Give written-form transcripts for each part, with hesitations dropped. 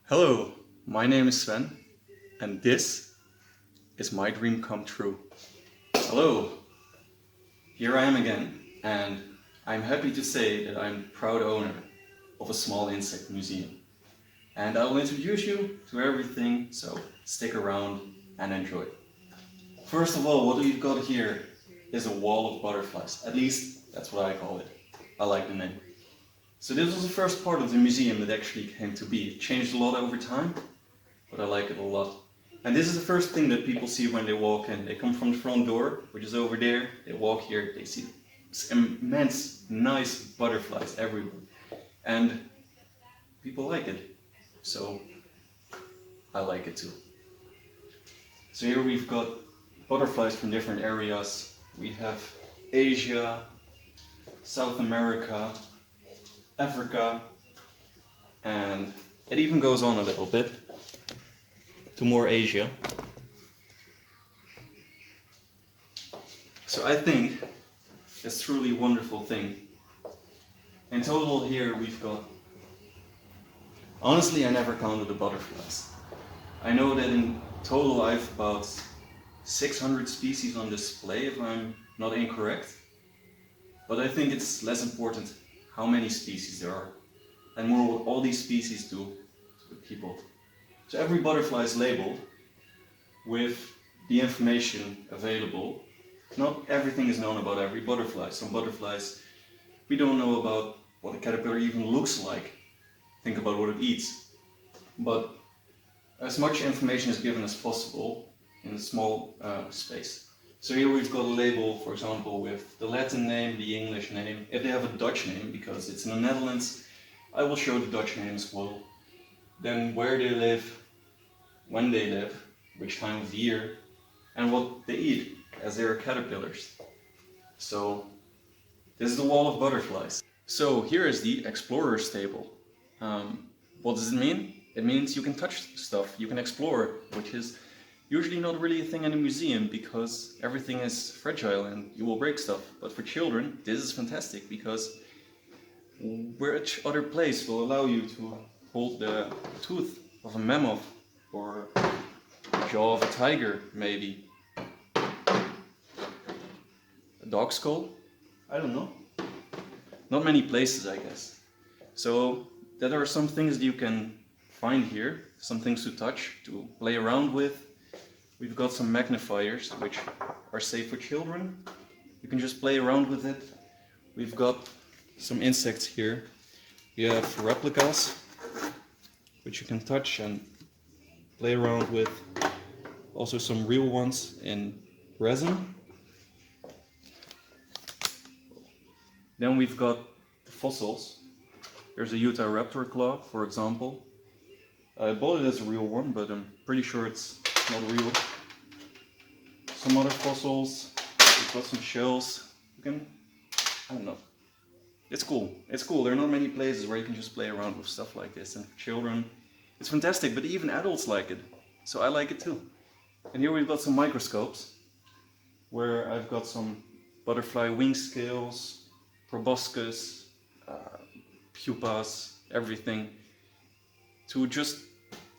Hello, my name is Sven, and this is my dream come true. Hello, here I am again, and I'm happy to say that I'm proud owner of a small insect museum. And I will introduce you to everything, so stick around and enjoy. First of all, what we've got here is a wall of butterflies. At least that's what I call it. I like the name. So this was the first part of the museum that actually came to be. It changed a lot over time, but I like it a lot. And this is the first thing that people see when they walk in. They come from the front door, which is over there, they walk here, they see immense, nice butterflies everywhere. And people like it. So I like it too. So here we've got butterflies from different areas. We have Asia, South America, Africa, and it even goes on a little bit to more Asia. So I think it's truly a wonderful thing. In total here we've got, honestly I never counted the butterflies. I know that in total I have about 600 species on display if I'm not incorrect. But I think it's less important how many species there are, and more what all these species do to the people. So every butterfly is labeled with the information available. Not everything is known about every butterfly. Some butterflies we don't know about what a caterpillar even looks like. Think about what it eats. But as much information is given as possible in a small space. So here we've got a label, for example, with the Latin name, the English name. If they have a Dutch name, because it's in the Netherlands, I will show the Dutch name as well. Then where they live, when they live, which time of the year, and what they eat, as they are caterpillars. So this is the wall of butterflies. So here is the explorer's table. What does it mean? It means you can touch stuff, you can explore, which is usually not really a thing in a museum because everything is fragile and you will break stuff. But for children, this is fantastic because which other place will allow you to hold the tooth of a mammal or the jaw of a tiger, maybe? A dog skull? I don't know. Not many places, I guess. So there are some things that you can find here, some things to touch, to play around with. We've got some magnifiers which are safe for children. You can just play around with it. We've got some insects here. We have replicas which you can touch and play around with. Also some real ones in resin. Then we've got the fossils. There's a Utahraptor claw, for example. I bought it as a real one, but I'm pretty sure it's not real. Some other fossils. We've got some shells. You can, I don't know. It's cool. It's cool. There are not many places where you can just play around with stuff like this. And for children, it's fantastic. But even adults like it. So I like it too. And here we've got some microscopes, where I've got some butterfly wing scales, proboscis, pupas, everything, to just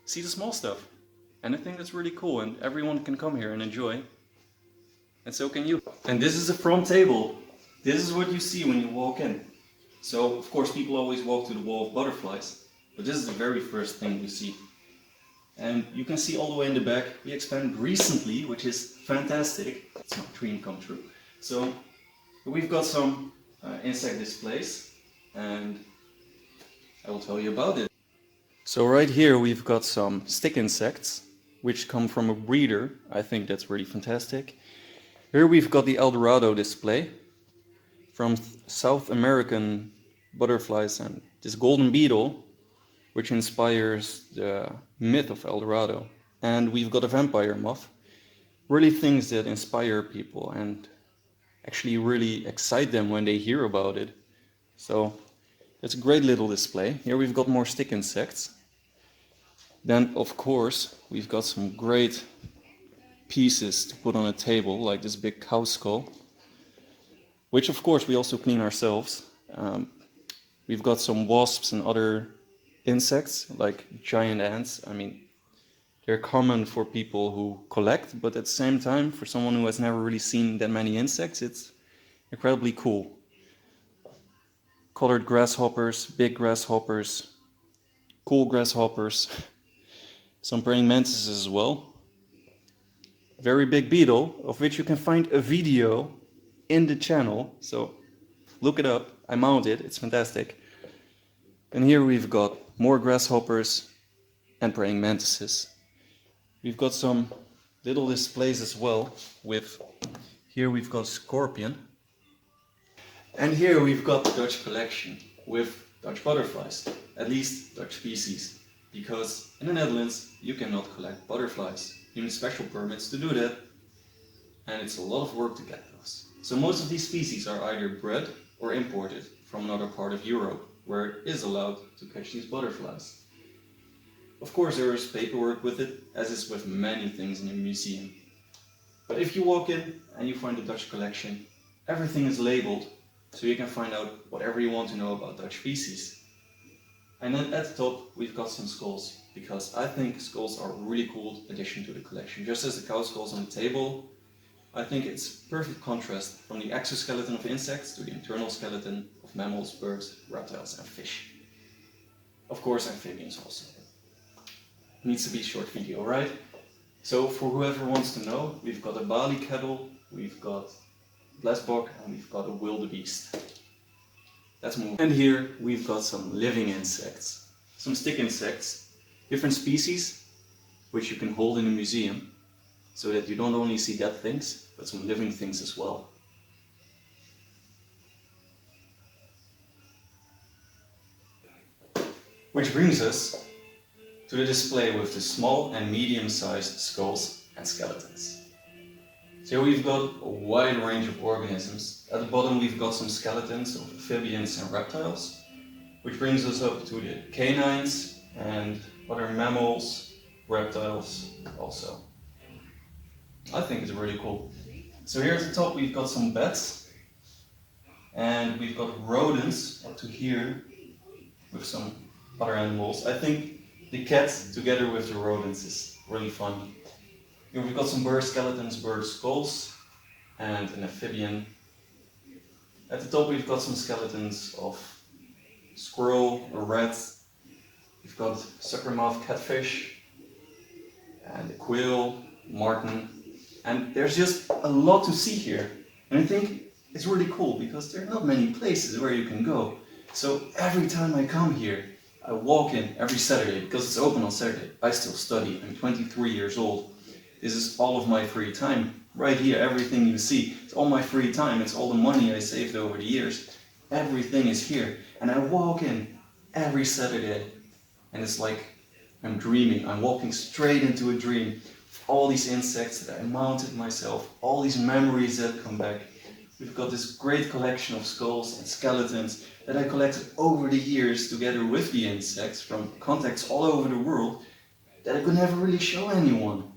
see the small stuff. And I think that's really cool, and everyone can come here and enjoy. And so can you. And this is the front table. This is what you see when you walk in. So, of course, people always walk to the wall of butterflies, but this is the very first thing you see. And you can see all the way in the back, we expanded recently, which is fantastic. It's my dream come true. So, we've got some insect displays, and I will tell you about it. So right here we've got some stick insects, which come from a breeder. I think that's really fantastic. Here we've got the El Dorado display from South American butterflies and this golden beetle, which inspires the myth of El Dorado. And we've got a vampire moth. Really things that inspire people and actually really excite them when they hear about it. So it's a great little display. Here we've got more stick insects. Then, of course, we've got some great pieces to put on a table, like this big cow skull, which of course we also clean ourselves. We've got some wasps and other insects, like giant ants. I mean, they're common for people who collect, but at the same time, for someone who has never really seen that many insects, it's incredibly cool. Colored grasshoppers, big grasshoppers, cool grasshoppers, some praying mantises as well. Very big beetle, of which you can find a video in the channel, so look it up. I mounted it, it's fantastic. And here we've got more grasshoppers and praying mantises. We've got some little displays as well with, here we've got scorpion. And here we've got the Dutch collection with Dutch butterflies, at least Dutch species. Because in the Netherlands you cannot collect butterflies. You need special permits to do that. And it's a lot of work to get those. So most of these species are either bred or imported from another part of Europe, where it is allowed to catch these butterflies. Of course there is paperwork with it, as is with many things in a museum. But if you walk in and you find the Dutch collection, everything is labeled, so you can find out whatever you want to know about Dutch species. And then at the top we've got some skulls, because I think skulls are a really cool addition to the collection. Just as the cow skulls on the table, I think it's perfect contrast from the exoskeleton of insects to the internal skeleton of mammals, birds, reptiles and fish. Of course amphibians also. Needs to be a short video, right? So for whoever wants to know, we've got a Bali kettle, we've got blesbok and we've got a wildebeest. Let's move. And here we've got some living insects, some stick insects, different species, which you can hold in a museum, so that you don't only see dead things, but some living things as well. Which brings us to the display with the small and medium-sized skulls and skeletons. So we've got a wide range of organisms. At the bottom we've got some skeletons of amphibians and reptiles, which brings us up to the canines and other mammals, reptiles also. I think it's really cool. So here at the top we've got some bats, and we've got rodents up to here with some other animals. I think the cat together with the rodents is really fun. Here we've got some bird skeletons, bird skulls, and an amphibian. At the top we've got some skeletons of squirrel, a rat. We've got suckermouth catfish, and a quail, marten. And there's just a lot to see here. And I think it's really cool because there are not many places where you can go. So every time I come here, I walk in every Saturday because it's open on Saturday. I still study, I'm 23 years old. This is all of my free time. Right here, everything you see, it's all my free time. It's all the money I saved over the years. Everything is here. And I walk in every Saturday. And it's like I'm dreaming. I'm walking straight into a dream. All these insects that I mounted myself, all these memories that come back. We've got this great collection of skulls and skeletons that I collected over the years together with the insects from contacts all over the world that I could never really show anyone.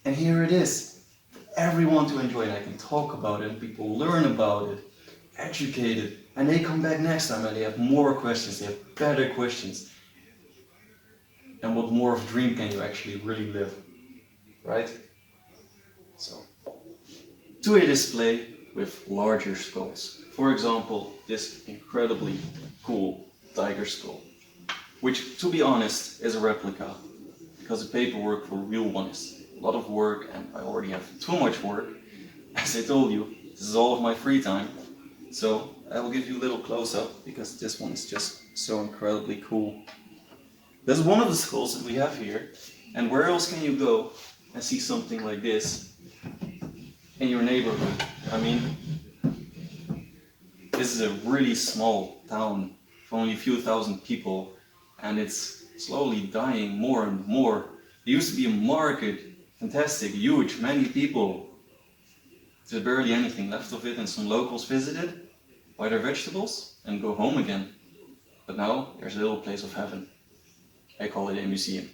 And here it is, for everyone to enjoy, and I can talk about it, and people learn about it, educate it, and they come back next time and they have more questions, they have better questions. And what more of a dream can you actually really live? Right? So, to a display with larger skulls. For example, this incredibly cool tiger skull, which, to be honest, is a replica, because the paperwork for real one is a lot of work, and I already have too much work. As I told you, this is all of my free time. So I will give you a little close-up, because this one is just so incredibly cool. This is one of the skulls that we have here, and where else can you go and see something like this in your neighborhood? I mean, this is a really small town of only a few thousand people, and it's slowly dying more and more. There used to be a market, fantastic, huge, many people. There's barely anything left of it, and some locals visit it, buy their vegetables and go home again. But now there's a little place of heaven. I call it a museum.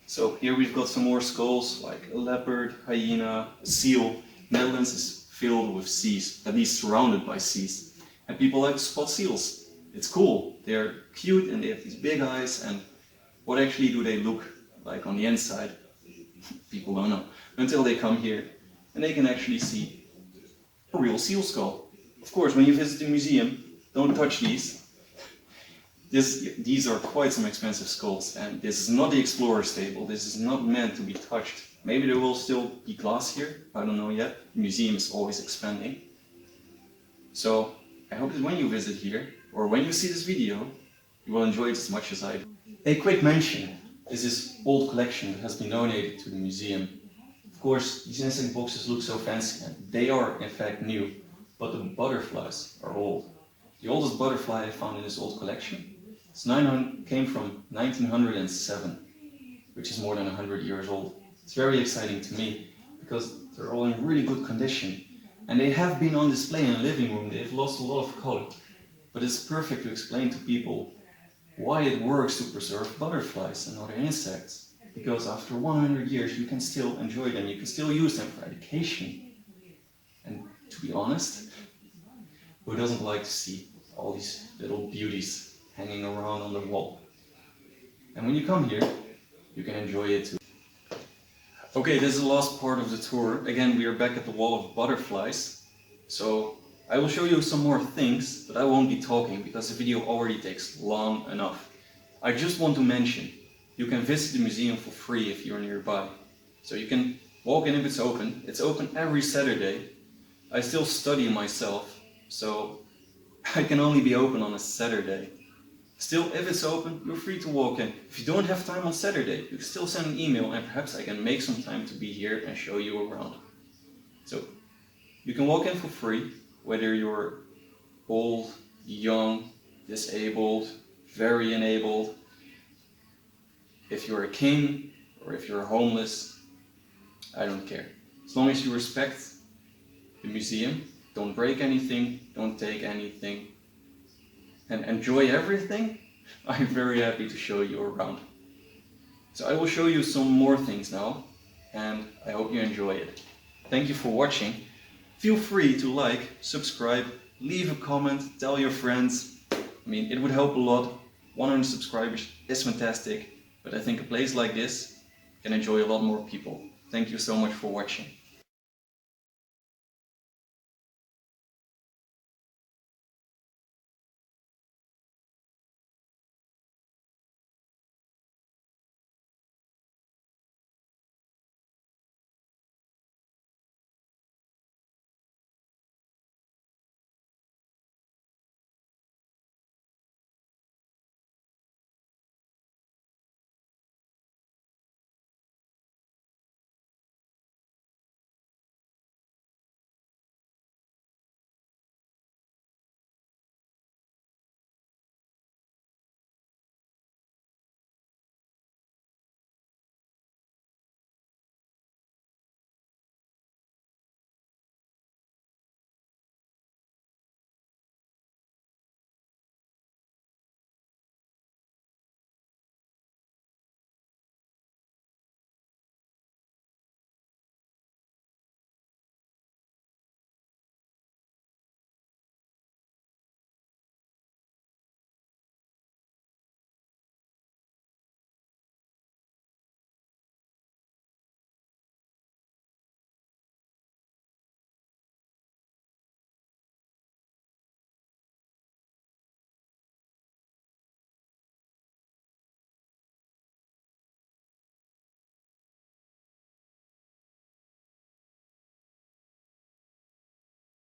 So here we've got some more skulls, like a leopard, hyena, a seal. Netherlands is filled with seas, at least surrounded by seas. And people like to spot seals. it's cool. They're cute and they have these big eyes, and what actually do they look like on the inside? People don't know until they come here and they can actually see a real seal skull. Of course, when you visit the museum, don't touch these. These are quite some expensive skulls, and this is not the explorer's table. This is not meant to be touched. Maybe there will still be glass here, I don't know yet. The museum is always expanding. So I hope that when you visit here, or when you see this video, you will enjoy it as much as I do. A quick mention, this is old collection that has been donated to the museum. Of course, these insect boxes look so fancy, and they are in fact new, but the butterflies are old. The oldest butterfly I found in this old collection came from 1907, which is more than 100 years old. It's very exciting to me because they're all in really good condition, and they have been on display in the living room. They've lost a lot of color, but it's perfect to explain to people why it works to preserve butterflies and other insects. Because after 100 years you can still enjoy them, you can still use them for education. And to be honest, who doesn't like to see all these little beauties hanging around on the wall? And when you come here, you can enjoy it too. Okay, this is the last part of the tour. Again, we are back at the wall of butterflies. So I will show you some more things, but I won't be talking because the video already takes long enough. I just want to mention, you can visit the museum for free if you're nearby. So you can walk in if it's open. It's open every Saturday. I still study myself, so I can only be open on a Saturday. Still, if it's open, you're free to walk in. If you don't have time on Saturday, you can still send an email and perhaps I can make some time to be here and show you around. So, you can walk in for free, whether you're old, young, disabled, very enabled, if you're a king or if you're homeless, I don't care. As long as you respect the museum, don't break anything, don't take anything, and enjoy everything, I'm very happy to show you around. So I will show you some more things now, and I hope you enjoy it. Thank you for watching. Feel free to like, subscribe, leave a comment, tell your friends. I mean, it would help a lot. 100 subscribers is fantastic, but I think a place like this can enjoy a lot more people. Thank you so much for watching.